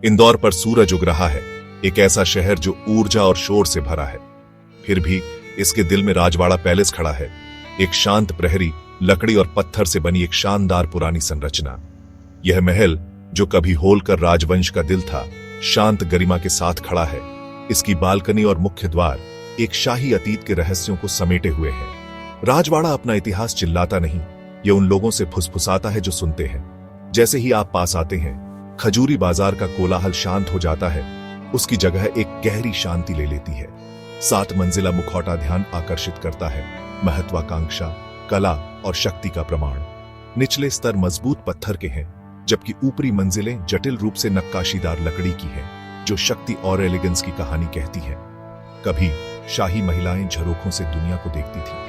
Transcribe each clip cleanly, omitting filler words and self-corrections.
इंदौर पर सूरज उग रहा है, एक ऐसा शहर जो ऊर्जा और शोर से भरा है। फिर भी इसके दिल में राजवाड़ा पैलेस खड़ा है, एक शांत प्रहरी, लकड़ी और पत्थर से बनी एक शानदार पुरानी संरचना। यह महल जो कभी होलकर राजवंश का दिल था, शांत गरिमा के साथ खड़ा है। इसकी बालकनी और मुख्य द्वार एक शाही अतीत के रहस्यों को समेटे हुए हैं। राजवाड़ा अपना इतिहास चिल्लाता नहीं, ये उन लोगों से फुसफुसाता है जो सुनते हैं। जैसे ही आप पास आते हैं, खजूरी बाजार का कोलाहल शांत हो जाता है, उसकी जगह एक गहरी शांति ले लेती है। 7 मंजिला मुखौटा ध्यान आकर्षित करता है, महत्वाकांक्षा, कला और शक्ति का प्रमाण। निचले स्तर मजबूत पत्थर के हैं, जबकि ऊपरी मंजिलें जटिल रूप से नक्काशीदार लकड़ी की हैं, जो शक्ति और एलिगेंस की कहानी कहती है। कभी शाही महिलाएं झरोखों से दुनिया को देखती थी,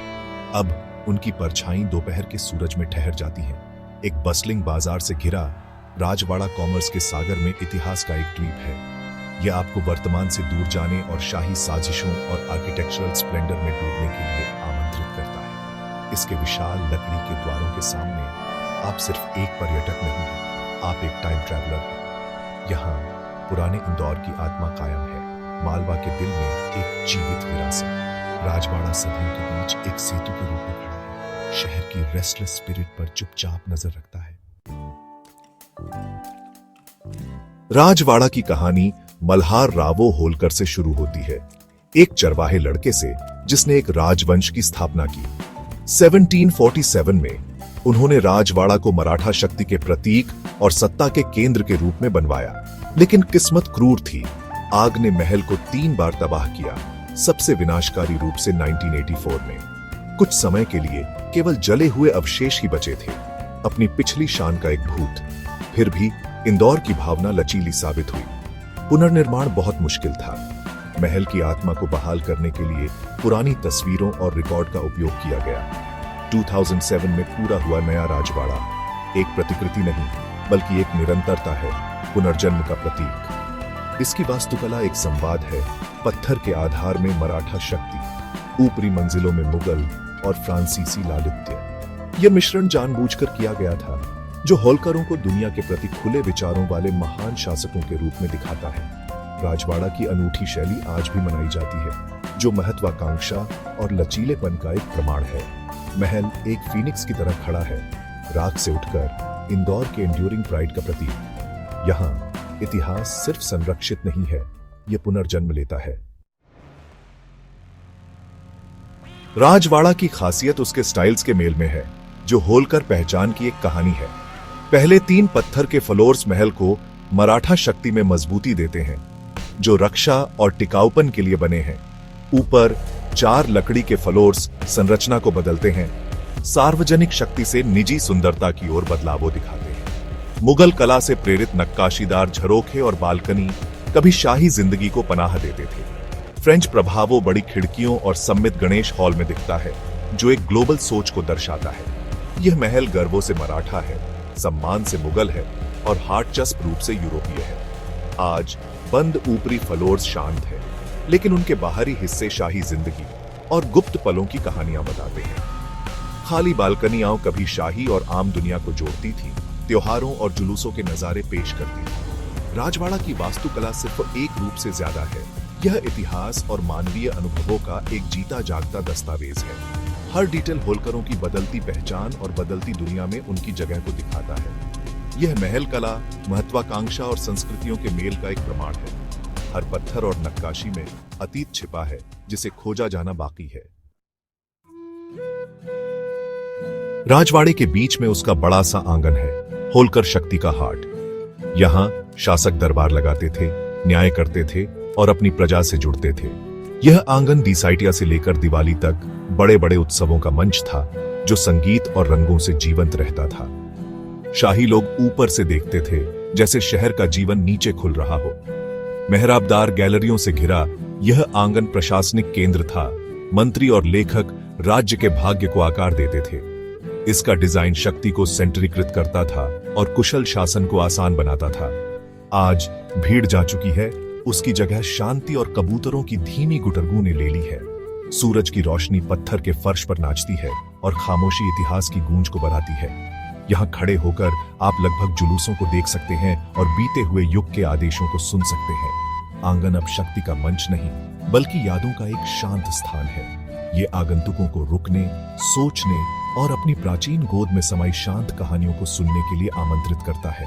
अब उनकी परछाई दोपहर के सूरज में ठहर जाती है। एक बस्लिंग बाजार से घिरा राजवाड़ा कॉमर्स के सागर में इतिहास का एक द्वीप है। यह आपको वर्तमान से दूर जाने और शाही साजिशों और आर्किटेक्चरल स्प्लेंडर में डूबने के लिए आमंत्रित करता है। इसके विशाल लकड़ी के द्वारों के सामने आप सिर्फ एक पर्यटक नहीं हैं, आप एक टाइम ट्रैवलर हैं। यहाँ पुराने इंदौर की आत्मा कायम है, मालवा के दिल में एक जीवित विरासत। राजवाड़ा सदियों के बीच एक सेतु के रूप में खड़ा है, शहर की रेस्टलेस स्पिरिट पर चुपचाप नजर रखता है। राजवाड़ा की कहानी मल्हार रावो होलकर से शुरू होती है, एक चरवाहे लड़के से जिसने एक राजवंश की स्थापना की। 1747 में उन्होंने राजवाड़ा को मराठा शक्ति के प्रतीक और सत्ता के केंद्र के रूप में बनवाया, लेकिन किस्मत क्रूर थी। आग ने महल को 3 बार तबाह किया, सबसे विनाशकारी रूप से 1984 में। कुछ समय के लिए केवल जले हुए अवशेष ही बचे थे, अपनी पिछली शान का एक भूत। फिर भी इंदौर की भावना लचीली साबित हुई। पुनर्निर्माण बहुत मुश्किल था। महल की आत्मा को बहाल करने के लिए पुरानी तस्वीरों और रिकॉर्ड का उपयोग किया गया। 2007 में पूरा हुआ नया राजवाड़ा एक प्रतिकृति नहीं, बल्कि एक निरंतरता है, पुनर्जन्म का प्रतीक। इसकी वास्तुकला एक संवाद है, पत्थर के आधार में मराठा शक्ति, ऊपरी मंजिलों में मुगल और फ्रांसीसी लालित्य। यह मिश्रण जानबूझकर किया गया था, जो होलकरों को दुनिया के प्रति खुले विचारों वाले महान शासकों के रूप में दिखाता है। राजवाड़ा की अनूठी शैली आज भी मनाई जाती है, जो महत्वाकांक्षा और लचीलेपन का एक प्रमाण है। महल एक फीनिक्स की तरह खड़ा है, राख से उठकर इंदौर के एंड्यूरिंग प्राइड का प्रतीक। यहाँ इतिहास सिर्फ संरक्षित नहीं है, यह पुनर्जन्म लेता है। राजवाड़ा की खासियत उसके स्टाइल्स के मेल में है, जो होलकर पहचान की एक कहानी है। पहले 3 पत्थर के फ्लोर्स महल को मराठा शक्ति में मजबूती देते हैं, जो रक्षा और टिकाऊपन के लिए बने हैं। ऊपर 4 लकड़ी के फ्लोर्स संरचना को बदलते हैं, सार्वजनिक शक्ति से निजी सुंदरता की ओर बदलाव दिखाते हैं। मुगल कला से प्रेरित नक्काशीदार झरोखे और बालकनी कभी शाही जिंदगी को पनाह देते थे। फ्रेंच प्रभावों बड़ी खिड़कियों और सम्मित गणेश हॉल में दिखता है, जो एक ग्लोबल सोच को दर्शाता है। यह महल गर्वों से मराठा है, सम्मान से मुगल है और हार्डचस्प रूप से यूरोपीय है। आज बंद ऊपरी फ्लोर्स शांत है, लेकिन उनके बाहरी हिस्से शाही जिंदगी और गुप्त पलों की कहानियां बताते हैं। खाली बालकनियां कभी शाही और आम दुनिया को जोड़ती थी, त्योहारों और जुलूसों के नजारे पेश करती थी। राजवाड़ा की वास्तुकला सिर्फ एक रूप से ज्यादा है, यह इतिहास और मानवीय अनुभवों का एक जीता जागता दस्तावेज है। हर डिटेल होलकरों की बदलती पहचान और बदलती दुनिया में उनकी जगह को दिखाता है। यह महल कला, महत्वाकांक्षा और संस्कृतियों के मेल का एक प्रमाण है। हर पत्थर और नक्काशी में अतीत छिपा है, जिसे खोजा जाना बाकी है। राजवाड़े के बीच में उसका बड़ा सा आंगन है, होलकर शक्ति का हाट। यहाँ शासक दरबार लगाते थे, न्याय करते थे और अपनी प्रजा से जुड़ते थे। यह आंगन दिसाइटिया से लेकर दिवाली तक बड़े बड़े उत्सवों का मंच था, जो संगीत और रंगों से जीवंत रहता था। शाही लोग ऊपर से देखते थे, जैसे शहर का जीवन नीचे खुल रहा हो। मेहराबदार गैलरियों से घिरा यह आंगन प्रशासनिक केंद्र था। मंत्री और लेखक राज्य के भाग्य को आकार देते थे। इसका डिजाइन शक्ति को सेंटरीकृत करता था और कुशल शासन को आसान बनाता था। आज भीड़ जा चुकी है, उसकी जगह शांति और कबूतरों की धीमी गुटरगू ने ले ली है। सूरज की रोशनी पत्थर के फर्श पर नाचती है और खामोशी इतिहास की गूंज को बढ़ाती है। यहाँ खड़े होकर आप लगभग जुलूसों को देख सकते हैं और बीते हुए युग के आदेशों को सुन सकते हैं। आंगन अब शक्ति का मंच नहीं, बल्कि यादों का एक शांत स्थान है। ये आगंतुकों को रुकने, सोचने और अपनी प्राचीन गोद में समाई शांत कहानियों को सुनने के लिए आमंत्रित करता है।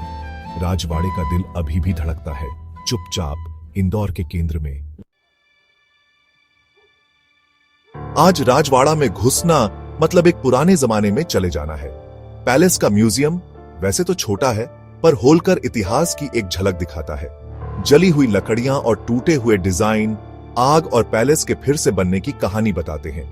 राजवाड़े का दिल अभी भी धड़कता है, चुपचाप इंदौर के केंद्र में। आज राजवाड़ा में घुसना मतलब एक पुराने जमाने में चले जाना है। पैलेस का म्यूजियम वैसे तो छोटा है, पर होलकर इतिहास की एक झलक दिखाता है। जली हुई लकड़ियां और टूटे हुए डिजाइन आग और पैलेस के फिर से बनने की कहानी बताते हैं।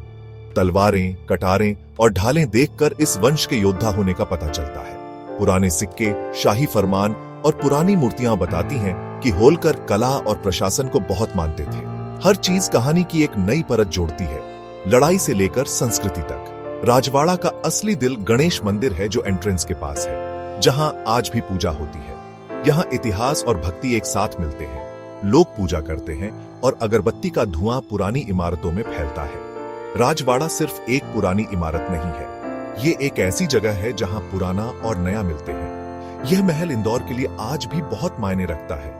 तलवारें, कटारें और ढालें देखकर इस वंश के योद्धा होने का पता चलता है। पुराने सिक्के, शाही फरमान और पुरानी मूर्तियां बताती हैं कि होलकर कला और प्रशासन को बहुत मानते थे। हर चीज कहानी की एक नई परत जोड़ती है, लड़ाई से लेकर संस्कृति तक। राजवाड़ा का असली दिल गणेश मंदिर है, जो एंट्रेंस के पास है, जहां आज भी पूजा होती है। यहाँ इतिहास और भक्ति एक साथ मिलते हैं। लोग पूजा करते हैं और अगरबत्ती का धुआं पुरानी इमारतों में फैलता है। राजवाड़ा सिर्फ एक पुरानी इमारत नहीं है, ये एक ऐसी जगह है जहां पुराना और नया मिलते हैं। यह महल इंदौर के लिए आज भी बहुत मायने रखता है,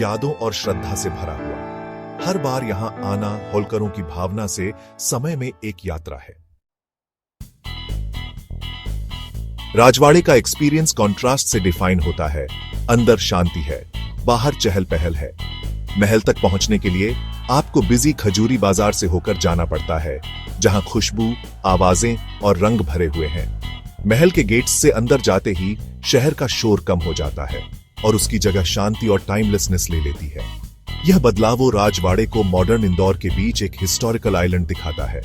यादों और श्रद्धा से भरा हुआ। हर बार यहां आना होलकरों की भावना से समय में एक यात्रा है। राजवाड़े का एक्सपीरियंस कॉन्ट्रास्ट से डिफाइन होता है। अंदर शांति है, बाहर चहल पहल है। महल तक पहुंचने के लिए आपको बिजी खजूरी बाजार से होकर जाना पड़ता है, जहां खुशबू, आवाजें और रंग भरे हुए हैं। महल के गेट्स से अंदर जाते ही शहर का शोर कम हो जाता है और उसकी जगह शांति और टाइमलेसनेस ले लेती है। यह बदलाव राजवाड़े को मॉडर्न इंदौर के बीच एक हिस्टोरिकल आइलैंड दिखाता है।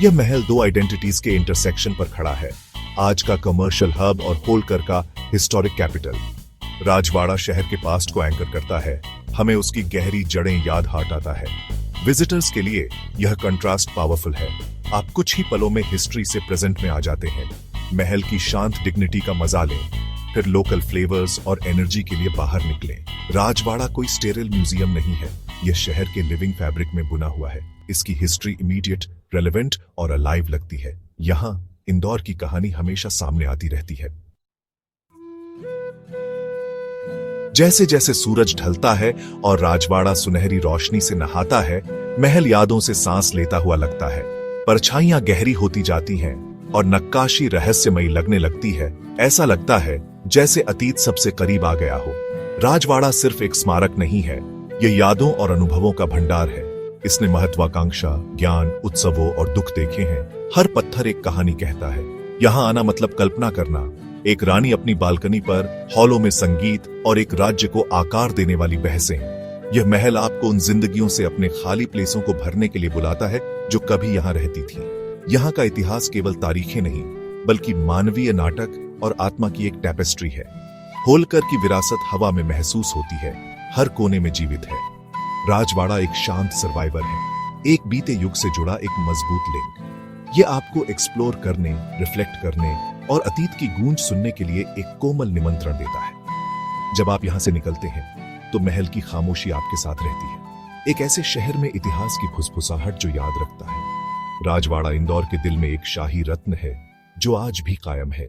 यह महल दो आइडेंटिटीज के इंटरसेक्शन पर खड़ा है, आज का कमर्शियल हब और होलकर का हिस्टोरिक कैपिटल। राजवाड़ा शहर के पास्ट को एंकर करता है, हमें उसकी गहरी जड़ें याद आता है। विजिटर्स के लिए यह कंट्रास्ट पावरफुल है। आप कुछ ही पलों में हिस्ट्री से प्रेजेंट में आ जाते हैं। महल की शांत डिग्निटी का मजा लें, फिर लोकल फ्लेवर्स और एनर्जी के लिए बाहर निकलें। राजवाड़ा कोई स्टेरिल म्यूजियम नहीं है, यह शहर के लिविंग फैब्रिक में बुना हुआ है। इसकी हिस्ट्री इमीडिएट, रेलेवेंट और अलाइव लगती है। यहाँ इंदौर की कहानी हमेशा सामने आती रहती है। जैसे जैसे सूरज ढलता है और राजवाड़ा सुनहरी रोशनी से नहाता है, महल यादों से सांस लेता हुआ लगता है। परछाइयां गहरी होती जाती हैं और नक्काशी रहस्यमयी लगने लगती है। ऐसा लगता है जैसे अतीत सबसे करीब आ गया हो। राजवाड़ा सिर्फ एक स्मारक नहीं है, यह यादों और अनुभवों का भंडार है। इसने महत्वाकांक्षा, ज्ञान, उत्सवों और दुख देखे हैं। हर पत्थर एक कहानी कहता है। यहाँ आना मतलब कल्पना करना, एक रानी अपनी बालकनी पर, हॉलों में संगीत और एक राज्य को आकार देने वाली बहसें। यह महल आपको उन जिंदगियों से अपने खाली प्लेसों को भरने के लिए बुलाता है जो कभी यहाँ रहती थी। यहाँ का इतिहास केवल तारीखें नहीं, बल्कि मानवीय नाटक और आत्मा की एक टैपेस्ट्री है। होलकर की विरासत हवा में महसूस होती है, हर कोने में जीवित है। राजवाड़ा एक शांत सर्वाइवर है, एक बीते युग से जुड़ा एक मजबूत लिंक। यह आपको एक्सप्लोर करने, रिफ्लेक्ट करने और अतीत की गूंज सुनने के लिए एक कोमल निमंत्रण देता है। जब आप यहां से निकलते हैं तो महल की खामोशी आपके साथ रहती है, एक ऐसे शहर में इतिहास की फुसफुसाहट जो याद रखता है। राजवाड़ा इंदौर के दिल में एक शाही रत्न है जो आज भी कायम है।